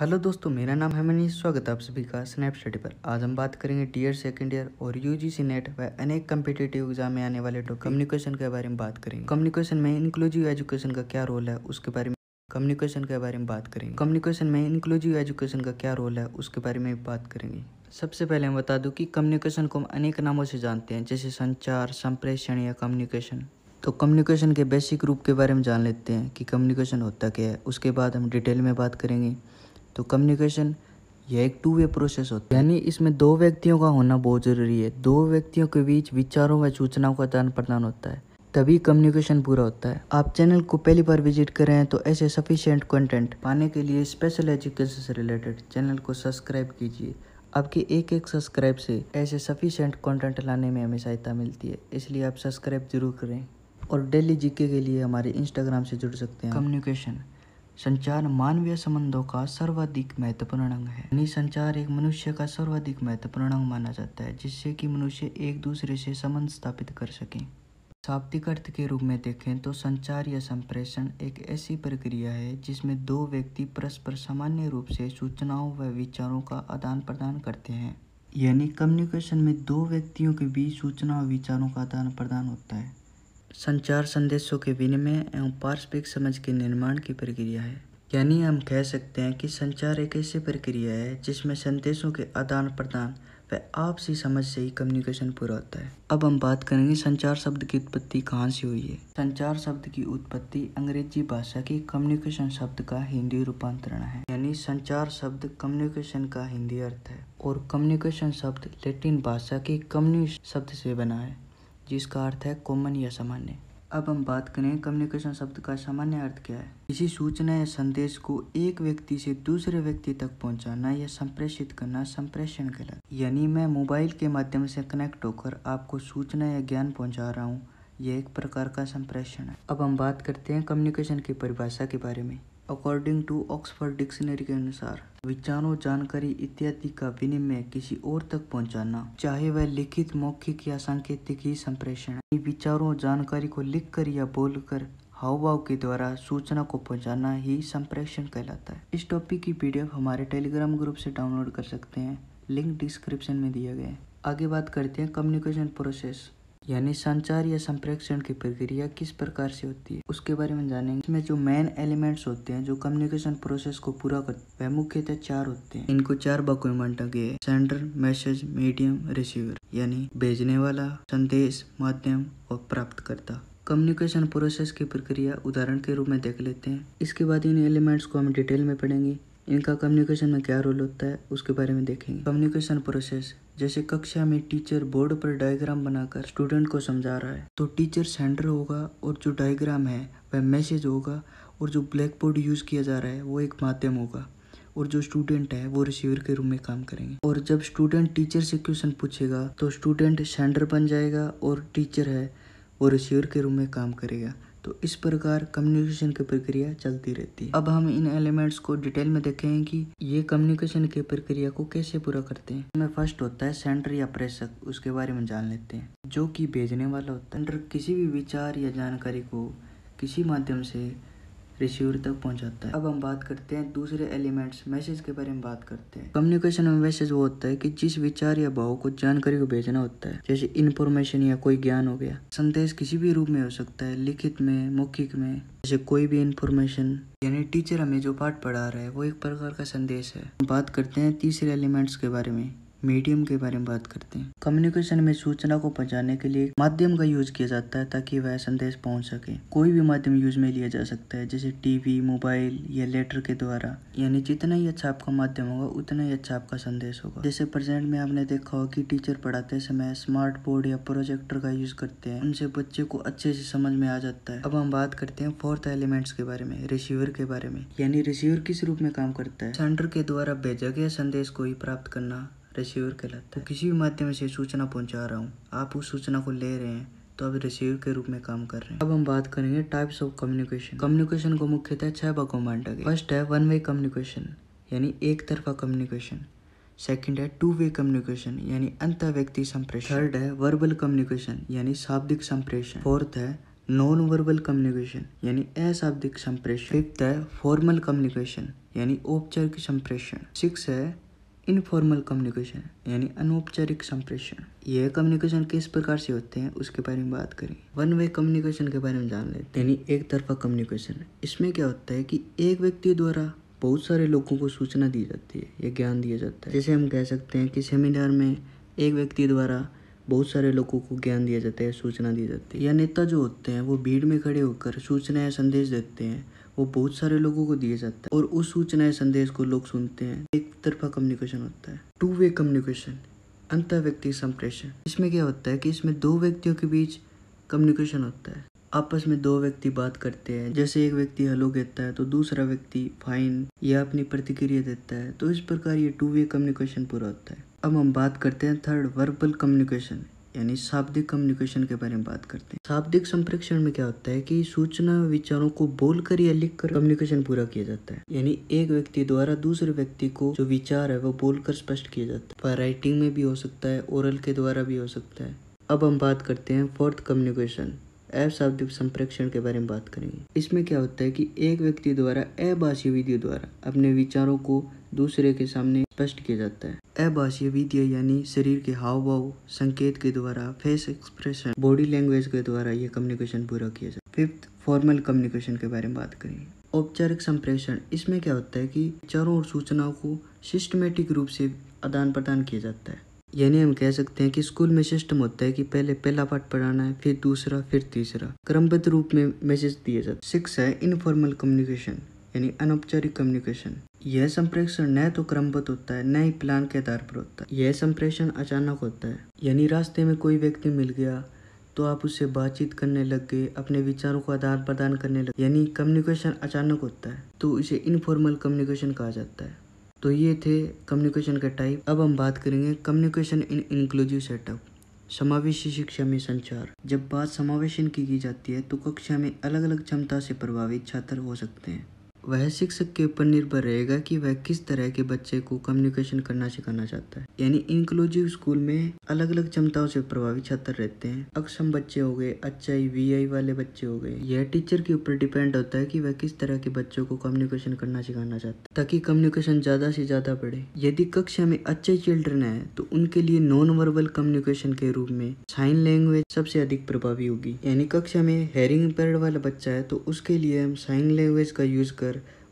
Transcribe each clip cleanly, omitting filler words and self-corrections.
Hello दोस्तों, मेरा नाम है मनीष। स्वागत है आप सभी का स्नैप स्टडी पर। आज हम बात करेंगे टीयर सेकंड ईयर और यूजीसी नेट व अनेक कम्पिटिटिव एग्जाम में आने वाले टॉपिक कम्युनिकेशन के बारे में बात करेंगे। कम्युनिकेशन में इंक्लूसिव एजुकेशन का क्या रोल है उसके बारे में कम्युनिकेशन के बारे में बात करेंगे। कम्युनिकेशन में इंक्लूसिव एजुकेशन का क्या रोल है उसके बारे में बात करेंगे। सबसे पहले मैं बता दूं कि कम्युनिकेशन को हम अनेक नामों से जानते हैं, जैसे संचार, संप्रेषण या कम्युनिकेशन। तो कम्युनिकेशन के बेसिक रूप के बारे में जान लेते हैं कि कम्युनिकेशन होता क्या है। उसके बाद हम डिटेल में बात करेंगे। तो कम्युनिकेशन यह एक टू वे प्रोसेस होता है, यानी इसमें दो व्यक्तियों का होना बहुत ज़रूरी है। दो व्यक्तियों के बीच विचारों व सूचनाओं का आदान प्रदान होता है, तभी कम्युनिकेशन पूरा होता है। आप चैनल को पहली बार विजिट कर रहे हैं तो ऐसे सफिशिएंट कंटेंट पाने के लिए स्पेशल एजुकेशन से रिलेटेड चैनल को सब्सक्राइब कीजिए। आपके एक सब्सक्राइब से ऐसे सफिशिएंट कंटेंट लाने में हमें सहायता मिलती है, इसलिए आप सब्सक्राइब जरूर करें। और डेली जीके के लिए हमारे इंस्टाग्राम से जुड़ सकते हैं। कम्युनिकेशन संचार मानवीय संबंधों का सर्वाधिक महत्वपूर्ण अंग है, यानी संचार एक मनुष्य का सर्वाधिक महत्वपूर्ण अंग माना जाता है, जिससे कि मनुष्य एक दूसरे से संबंध स्थापित कर सकें। शाब्दिक अर्थ के रूप में देखें तो संचार या संप्रेषण एक ऐसी प्रक्रिया है जिसमें दो व्यक्ति परस्पर सामान्य रूप से सूचनाओं व विचारों का आदान प्रदान करते हैं। यानी कम्युनिकेशन में दो व्यक्तियों के बीच सूचना और विचारों का आदान प्रदान होता है। संचार संदेशों के विनिमय एवं पारस्परिक समझ के निर्माण की प्रक्रिया है, यानी हम कह सकते हैं कि संचार एक ऐसी प्रक्रिया है जिसमें संदेशों के आदान प्रदान व आपसी समझ से ही कम्युनिकेशन पूरा होता है। अब हम बात करेंगे संचार शब्द की उत्पत्ति कहाँ से हुई है। संचार शब्द की उत्पत्ति अंग्रेजी भाषा की कम्युनिकेशन शब्द का हिंदी रूपांतरण है, यानी संचार शब्द कम्युनिकेशन का हिंदी अर्थ है और कम्युनिकेशन शब्द लैटिन भाषा की कम्युनिस शब्द से बना है, जिसका अर्थ है कॉमन या सामान्य। अब हम बात करें कम्युनिकेशन शब्द का सामान्य अर्थ क्या है। किसी सूचना या संदेश को एक व्यक्ति से दूसरे व्यक्ति तक पहुंचाना या संप्रेषित करना संप्रेषण कहलाता है। यानी मैं मोबाइल के माध्यम से कनेक्ट होकर आपको सूचना या ज्ञान पहुंचा रहा हूँ, यह एक प्रकार का संप्रेषण है। अब हम बात करते हैं कम्युनिकेशन की परिभाषा के बारे में। अकॉर्डिंग टू ऑक्सफोर्ड डिक्शनरी के अनुसार विचारों, जानकारी इत्यादि का विनिमय किसी और तक पहुंचाना, चाहे वह लिखित, मौखिक या सांकेतिक ही संप्रेषण है। विचारों, जानकारी को लिखकर या बोलकर हाव भाव के द्वारा सूचना को पहुंचाना ही संप्रेषण कहलाता है। इस टॉपिक की पीडीएफ हमारे टेलीग्राम ग्रुप से डाउनलोड कर सकते हैं, लिंक डिस्क्रिप्शन में दिया गया है। आगे बात करते हैं कम्युनिकेशन प्रोसेस, यानी संचार या संप्रेषण की प्रक्रिया किस प्रकार से होती है उसके बारे में जानेंगे। इसमें जो मेन एलिमेंट्स होते हैं जो कम्युनिकेशन प्रोसेस को पूरा करते हैं वह मुख्यतः चार होते हैं। इनको चार भागों में बांटा गया है: सेंडर, मैसेज, मीडियम, रिसीवर, यानी भेजने वाला, संदेश, माध्यम और प्राप्तकर्ता। कम्युनिकेशन प्रोसेस की प्रक्रिया उदाहरण के रूप में देख लेते हैं। इसके बाद इन एलिमेंट्स को हम डिटेल में पढ़ेंगे। इनका कम्युनिकेशन में क्या रोल होता है उसके बारे में देखेंगे। कम्युनिकेशन प्रोसेस, जैसे कक्षा में टीचर बोर्ड पर डायग्राम बनाकर स्टूडेंट को समझा रहा है, तो टीचर सेंडर होगा और जो डायग्राम है वह मैसेज होगा, और जो ब्लैक बोर्ड यूज़ किया जा रहा है वो एक माध्यम होगा, और जो स्टूडेंट है वो रिसीवर के रूप में काम करेंगे। और जब स्टूडेंट टीचर से क्वेश्चन पूछेगा तो स्टूडेंट सेंडर बन जाएगा और टीचर है वो रिसीवर के रूप में काम करेगा। तो इस प्रकार कम्युनिकेशन की प्रक्रिया चलती रहती है। अब हम इन एलिमेंट्स को डिटेल में देखेंगे कि ये कम्युनिकेशन की प्रक्रिया को कैसे पूरा करते हैं। इसमें फर्स्ट होता है सेंडर या प्रेषक, उसके बारे में जान लेते हैं, जो कि भेजने वाला होता है। सेंडर किसी भी विचार या जानकारी को किसी माध्यम से रिसीवर तक पहुंचाता है। अब हम बात करते हैं दूसरे एलिमेंट्स, मैसेज के बारे में बात करते हैं। कम्युनिकेशन में मैसेज वो होता है कि जिस विचार या भाव को, जानकारी को भेजना होता है, जैसे इन्फॉर्मेशन या कोई ज्ञान हो गया। संदेश किसी भी रूप में हो सकता है, लिखित में, मौखिक में, जैसे कोई भी इन्फॉर्मेशन, यानी टीचर हमें जो पाठ पढ़ा रहा है वो एक प्रकार का संदेश है। बात करते हैं तीसरे एलिमेंट्स के बारे में, मीडियम के बारे में बात करते हैं। कम्युनिकेशन में सूचना को पहुंचाने के लिए माध्यम का यूज किया जाता है ताकि वह संदेश पहुंच सके। कोई भी माध्यम यूज में लिया जा सकता है, जैसे टीवी, मोबाइल या लेटर के द्वारा। यानी जितना ही अच्छा आपका माध्यम होगा उतना ही अच्छा आपका संदेश होगा। जैसे प्रेजेंट में आपने देखा होगा कि टीचर पढ़ाते समय स्मार्ट बोर्ड या प्रोजेक्टर का यूज करते हैं, उनसे बच्चे को अच्छे से समझ में आ जाता है। अब हम बात करते हैं फोर्थ एलिमेंट्स के बारे में, रिसीवर के बारे में। यानी रिसीवर किस रूप में काम करता है। सेंडर के द्वारा भेजा गया संदेश को ही प्राप्त करना रिसीवर कहलाता है। किसी भी माध्यम से सूचना पहुंचा रहा हूँ, आप उस सूचना को ले रहे हैं तो अब रिसीवर के रूप में काम कर रहे हैं। अब हम बात करेंगे टाइप्स ऑफ कम्युनिकेशन। कम्युनिकेशन को मुख्यतः 6 भागों में बांटा गया। फर्स्ट है वन वे कम्युनिकेशन, यानी एक तरफा कम्युनिकेशन। सेकंड है टू वे कम्युनिकेशन, यानी अंतः व्यक्ति संप्रेषण। थर्ड है वर्बल कम्युनिकेशन, यानी शाब्दिक संप्रेषण। फोर्थ है नॉन वर्बल कम्युनिकेशन यानी अशाब्दिक संप्रेषण। 5th है फॉर्मल कम्युनिकेशन यानी औपचारिक संप्रेषण। 6 है इनफॉर्मल कम्युनिकेशन यानी अनौपचारिक संप्रेषण। यह कम्युनिकेशन किस प्रकार से होते हैं उसके बारे में बात करें। वन वे कम्युनिकेशन के बारे में जान लेते हैं यानी एक तरफा कम्युनिकेशन। इसमें क्या होता है कि एक व्यक्ति द्वारा बहुत सारे लोगों को सूचना दी जाती है या ज्ञान दिया जाता है। जैसे हम कह सकते हैं कि सेमिनार में एक व्यक्ति द्वारा बहुत सारे लोगों को ज्ञान दिया जाता है, सूचना दी जाती है। या नेता जो होते हैं वो भीड़ में खड़े होकर सूचना या संदेश देते हैं, वो बहुत सारे लोगों को दिया जाता है और उस सूचना या संदेश को लोग सुनते हैं। एक तरफा कम्युनिकेशन होता है। टू वे कम्युनिकेशन अंतर व्यक्ति संप्रेषण। इसमें क्या होता है कि इसमें दो व्यक्तियों के बीच कम्युनिकेशन होता है। आपस में दो व्यक्ति बात करते हैं, जैसे एक व्यक्ति हेलो कहता है तो दूसरा व्यक्ति फाइन या अपनी प्रतिक्रिया देता है। तो इस प्रकार ये टू वे कम्युनिकेशन पूरा होता है। अब हम बात करते हैं थर्ड वर्बल कम्युनिकेशन यानी शाब्दिक कम्युनिकेशन के बारे में बात करते हैं। शाब्दिक संप्रेषण में क्या होता है कि सूचना विचारों को बोलकर या लिखकर कम्युनिकेशन पूरा किया जाता है। यानी एक व्यक्ति द्वारा दूसरे व्यक्ति को जो विचार है वो बोलकर स्पष्ट किया जाता है। पर राइटिंग में भी हो सकता है, ओरल के द्वारा भी हो सकता है। अब हम बात करते हैं फोर्थ कम्युनिकेशन अशाब्दिक संप्रेषण के बारे में बात करेंगे। इसमें क्या होता है कि एक व्यक्ति द्वारा अभाषीय विधियों द्वारा अपने विचारों को दूसरे के सामने स्पष्ट किया जाता है। अभाषीय विधियां यानी शरीर के हाव भाव संकेत के द्वारा, फेस एक्सप्रेशन, बॉडी लैंग्वेज के द्वारा ये कम्युनिकेशन पूरा किया जाता है। 5th फॉर्मल कम्युनिकेशन के बारे में बात करेंगे। औपचारिक संप्रेषण। इसमें क्या होता है कि विचारों और सूचनाओं को सिस्टमेटिक रूप से आदान प्रदान किया जाता है। यानी हम कह सकते हैं कि स्कूल में सिस्टम होता है कि पहले पहला पाठ पढ़ाना है, फिर दूसरा, फिर तीसरा, क्रमबद्ध रूप में मैसेज दिए जाते हैं। 6 है इनफॉर्मल कम्युनिकेशन यानी अनौपचारिक कम्युनिकेशन। यह संप्रेषण न तो क्रमबद्ध होता है न ही प्लान के आधार पर होता है। यह संप्रेषण अचानक होता है, यानी रास्ते में कोई व्यक्ति मिल गया तो आप उससे बातचीत करने लग गए, अपने विचारों को आदान प्रदान करने लगे, यानी कम्युनिकेशन अचानक होता है, तो इसे इनफॉर्मल कम्युनिकेशन कहा जाता है। तो ये थे कम्युनिकेशन के टाइप। अब हम बात करेंगे कम्युनिकेशन इन इंक्लूसिव सेटअप समावेशी शिक्षा में संचार। जब बात समावेशन की जाती है तो कक्षा में अलग अलग क्षमता से प्रभावित छात्र हो सकते हैं। वह शिक्षक के ऊपर निर्भर रहेगा कि वह किस तरह के बच्चे को कम्युनिकेशन करना सिखाना चाहता है। यानी इंक्लूसिव स्कूल में अलग अलग क्षमताओं से प्रभावित छात्र रहते हैं। अक्षम बच्चे हो गए, HI VI वाले बच्चे हो गए। यह टीचर के ऊपर डिपेंड होता है कि वह किस तरह के बच्चों को कम्युनिकेशन करना सिखाना चाहता है, ताकि कम्युनिकेशन ज्यादा से ज्यादा बढ़े। यदि कक्षा में अच्छे चिल्ड्रन है तो उनके लिए नॉन वर्बल कम्युनिकेशन के रूप में साइन लैंग्वेज सबसे अधिक प्रभावी होगी। यानी कक्षा में हेयरिंग इम्पेयर्ड वाला बच्चा है तो उसके लिए हम साइन लैंग्वेज का यूज कर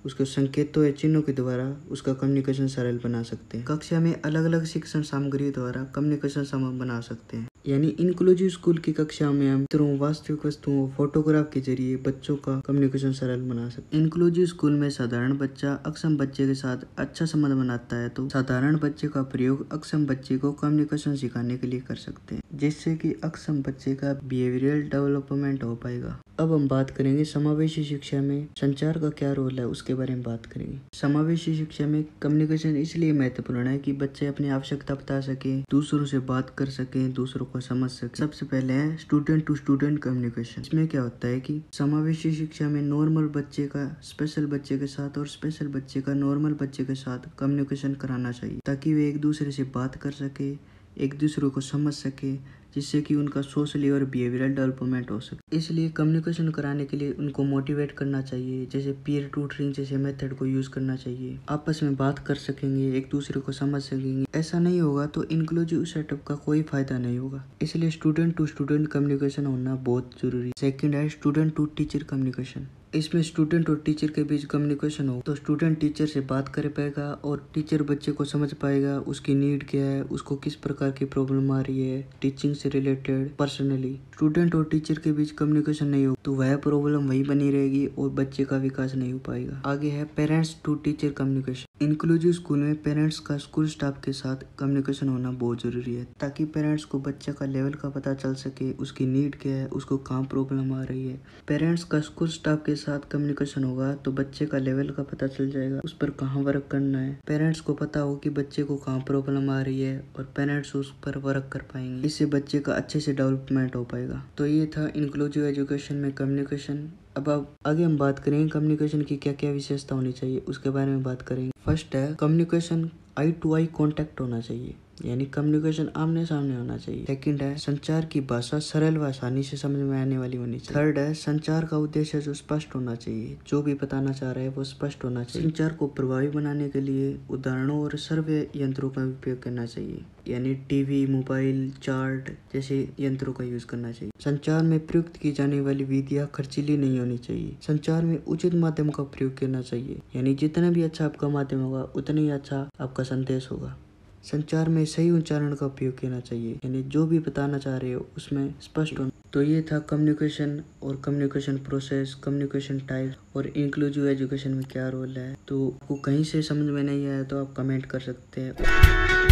उसको संकेतों या चिन्हों के द्वारा उसका कम्युनिकेशन सरल बना सकते हैं। कक्षा में अलग अलग शिक्षण सामग्री द्वारा कम्युनिकेशन संभव बना सकते हैं। यानी इंक्लूसिव स्कूल की कक्षा में हम चित्रों, वास्तविक वस्तुओं, फोटोग्राफ के जरिए बच्चों का कम्युनिकेशन सरल बना सकते हैं। इंक्लूसिव स्कूल में साधारण बच्चा अक्षम बच्चे के साथ अच्छा संबंध बनाता है तो साधारण बच्चे का प्रयोग अक्षम बच्चे को कम्युनिकेशन सिखाने के लिए कर सकते हैं, जिससे कि अक्षम बच्चे का बिहेवियरल डेवलपमेंट हो पाएगा। अब हम बात करेंगे समावेशी शिक्षा में संचार का क्या रोल है उसके बारे में बात करेंगे। समावेशी शिक्षा में कम्युनिकेशन इसलिए महत्वपूर्ण है कि बच्चे अपनी आवश्यकता बता सके, दूसरों से बात कर सके, दूसरों को समझ सके। सबसे पहले है स्टूडेंट टू स्टूडेंट कम्युनिकेशन। इसमें क्या होता है कि समावेशी शिक्षा में नॉर्मल बच्चे का स्पेशल बच्चे के साथ और स्पेशल बच्चे का नॉर्मल बच्चे के साथ कम्युनिकेशन कराना चाहिए, ताकि वे एक दूसरे से बात कर सके, एक दूसरे को समझ सके, जिससे कि उनका सोशली और बिहेवियरल डेवलपमेंट हो सके। इसलिए कम्युनिकेशन कराने के लिए उनको मोटिवेट करना चाहिए, जैसे पीयर ट्यूटरिंग जैसे मेथड को यूज करना चाहिए। आपस में बात कर सकेंगे, एक दूसरे को समझ सकेंगे। ऐसा नहीं होगा तो इंक्लूसिव सेटअप का कोई फायदा नहीं होगा। इसलिए स्टूडेंट टू स्टूडेंट कम्युनिकेशन होना बहुत जरूरी है। सेकंड है स्टूडेंट टू टीचर कम्युनिकेशन। इसमें स्टूडेंट और टीचर के बीच कम्युनिकेशन हो तो स्टूडेंट टीचर से बात कर पाएगा और टीचर बच्चे को समझ पाएगा, उसकी नीड क्या है, उसको किस प्रकार की प्रॉब्लम आ रही है टीचिंग से रिलेटेड पर्सनली। स्टूडेंट और टीचर के बीच कम्युनिकेशन नहीं हो तो वह प्रॉब्लम वही बनी रहेगी और बच्चे का विकास नहीं हो पाएगा। आगे है parents to teacher communication. Inclusive school में पेरेंट्स का स्कूल स्टाफ के साथ कम्युनिकेशन होना बहुत जरूरी है, ताकि पेरेंट्स को बच्चे का लेवल का पता चल सके, उसकी नीड क्या है, उसको कहाँ प्रॉब्लम आ रही है। पेरेंट्स का स्कूल स्टाफ के साथ कम्युनिकेशन होगा तो बच्चे का लेवल का पता चल जाएगा, उस पर कहाँ वर्क करना है। पेरेंट्स को पता हो कि बच्चे को कहाँ प्रॉब्लम आ रही है और पेरेंट्स उस पर वर्क कर पाएंगे। इससे बच्चे का अच्छे से डेवलपमेंट हो पाएगा। तो ये था इंक्लूसिव एजुकेशन में कम्युनिकेशन। अब आगे हम बात करेंगे कम्युनिकेशन की क्या क्या विशेषता होनी चाहिए उसके बारे में बात करेंगे। फर्स्ट है communication eye to eye contact होना चाहिए। यानी कम्युनिकेशन आमने सामने होना चाहिए। सेकंड है संचार की भाषा सरल व आसानी से समझ में आने वाली होनी चाहिए। थर्ड है संचार का उद्देश्य जो स्पष्ट होना चाहिए, जो भी बताना चाह रहे हैं वो स्पष्ट होना चाहिए। संचार को प्रभावी बनाने के लिए उदाहरणों और सर्वे यंत्रों का उपयोग करना चाहिए, यानी टीवी, मोबाइल, चार्ट जैसे यंत्रों का यूज करना चाहिए। संचार में प्रयुक्त की जाने वाली विधियां खर्चीली नहीं होनी चाहिए। संचार में उचित माध्यम का प्रयोग करना चाहिए, यानी जितना भी अच्छा आपका माध्यम होगा उतना ही अच्छा आपका संदेश होगा। संचार में सही उच्चारण का उपयोग करना चाहिए, यानी जो भी बताना चाह रहे हो उसमें स्पष्ट होना। तो ये था कम्युनिकेशन और कम्युनिकेशन प्रोसेस, कम्युनिकेशन टाइप और इंक्लूसिव एजुकेशन में क्या रोल है। तो आपको कहीं से समझ में नहीं आया तो आप कमेंट कर सकते हैं।